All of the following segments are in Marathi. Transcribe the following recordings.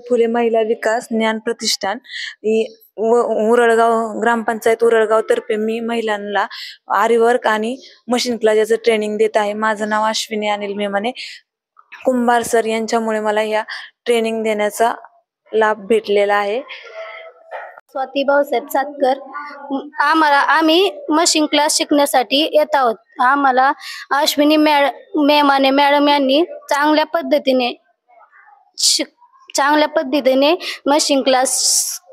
फुले महिला विकास ज्ञान प्रतिष्ठान उरळगाव ग्रामपंचायत उरळगाव तर्फे मी महिलांना आरी वर्क आणि मशीन क्लास याचं ट्रेनिंग देत आहे। माझं नाव अश्विनी अनिल मेमाने। कुंभार सर यांच्यामुळे मला या ट्रेनिंग देण्याचा लाभ भेटलेला आहे। स्वाती भाऊसाहेब सातकर। आम्ही मशीन क्लास शिकण्यासाठी येत आहोत। आम्हाला अश्विनी मेमाने मॅडम यांनी चांगल्या पद्धतीने मशीन क्लास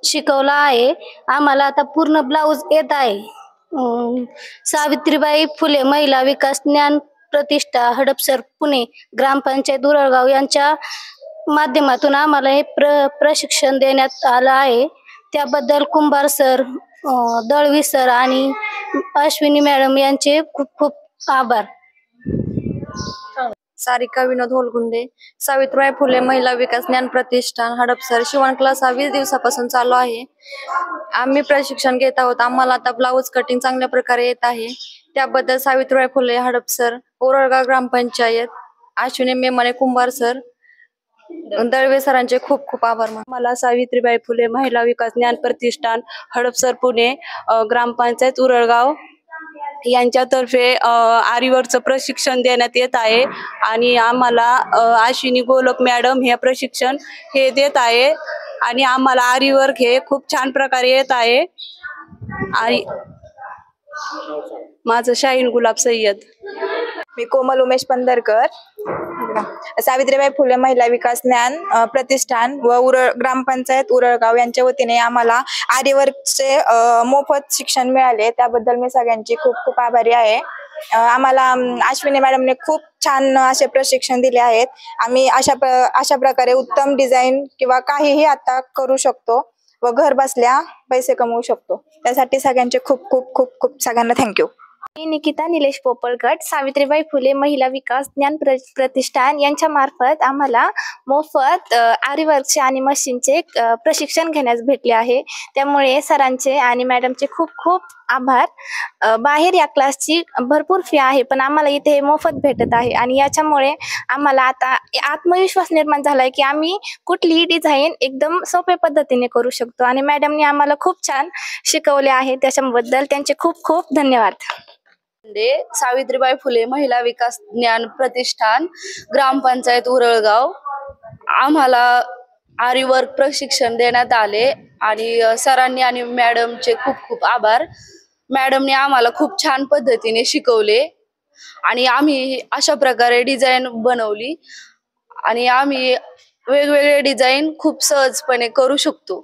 शिकवला आहे। आम्हाला आता पूर्ण ब्लाऊज येत आहे। सावित्रीबाई फुले महिला विकास ज्ञान प्रतिष्ठा हडपसर पुणे ग्रामपंचायत उरळगाव यांच्या माध्यमातून आम्हाला हे प्रशिक्षण देण्यात आलं आहे। त्याबद्दल कुंभार सर, दळवी सर आणि अश्विनी मॅडम यांचे खूप खूप आभार। सारिका विनोद होलगुंडे, सावित्रीबाई फुले महिला विकास ज्ञान प्रतिष्ठान हडपसर। शिवण क्लास हा 20 दिवसापासून चालू आहे। आम्ही प्रशिक्षण घेत आहोत। आम्हाला आता ब्लाऊज कटिंग चांगल्या प्रकारे येत आहे। त्याबद्दल सावित्रीबाई फुले हडपसर उरळगाव ग्रामपंचायत, अश्विनी मेमाने, कुंभार सर, दळवे सरांचे खूप खूप आभार। मला सावित्रीबाई फुले महिला विकास ज्ञान प्रतिष्ठान हडपसर पुणे ग्रामपंचायत उरळगाव यांच्यातर्फे आरीवर्कचं प्रशिक्षण देण्यात येत आहे आणि आम्हाला अश्विनी गोलक मॅडम हे प्रशिक्षण हे देत आहे आणि आम्हाला आरीवर्क हे खूप छान प्रकारे येत आहे। आणि माझं शाहीन गुलाब सय्यद। मी कोमल उमेश पंधरकर, सावित्रीबाई फुले महिला विकास ज्ञान प्रतिष्ठान व ग्रामपंचायत उरळगाव यांच्या वतीने आम्हाला आरीवर्कचे मोफत शिक्षण मिळाले। त्याबद्दल मी सगळ्यांची खूप खूप आभारी आहे। आम्हाला अश्विनी मॅडमने खूप छान असे प्रशिक्षण दिले आहेत। आम्ही अशा प्रकारे उत्तम डिझाईन किंवा काहीही आता करू शकतो व घर बसल्या पैसे कमवू शकतो। त्यासाठी सगळ्यांचे खूप खूप खूप खूप सगळ्यांना थँक्यू। मी निकिता निलेश पोपळगट, सावित्रीबाई फुले महिला विकास ज्ञान प्रतिष्ठान यांच्या मार्फत आम्हाला मोफत आरीवर्कचे आणि मशीनचे प्रशिक्षण घेण्यास भेटले आहे। त्यामुळे सरांचे आणि मॅडमचे खूप खूप आभार। बाहेर या क्लासची भरपूर फी आहे, पण आम्हाला इथे मोफत भेटत आहे आणि याच्यामुळे आम्हाला आता आत्मविश्वास निर्माण झालाय की आम्ही कुठलीही डिझाईन एकदम सोप्या पद्धतीने करू शकतो आणि मॅडमने आम्हाला खूप छान शिकवले आहे। त्याच्याबद्दल त्यांचे खूप खूप धन्यवाद। सावित्रीबाई फुले महिला विकास ज्ञान प्रतिष्ठान ग्रामपंचायत उरळगाव। आम्हाला आरीवर्क प्रशिक्षण देण्यात आले आणि सरांनी आणि मॅडमचे खूप खूप आभार। मॅडमने आम्हाला खूप छान पद्धतीने शिकवले आणि आम्ही अशा प्रकारे डिझाईन बनवली आणि आम्ही वेगवेगळे डिझाईन खूप सहजपणे करू शकतो।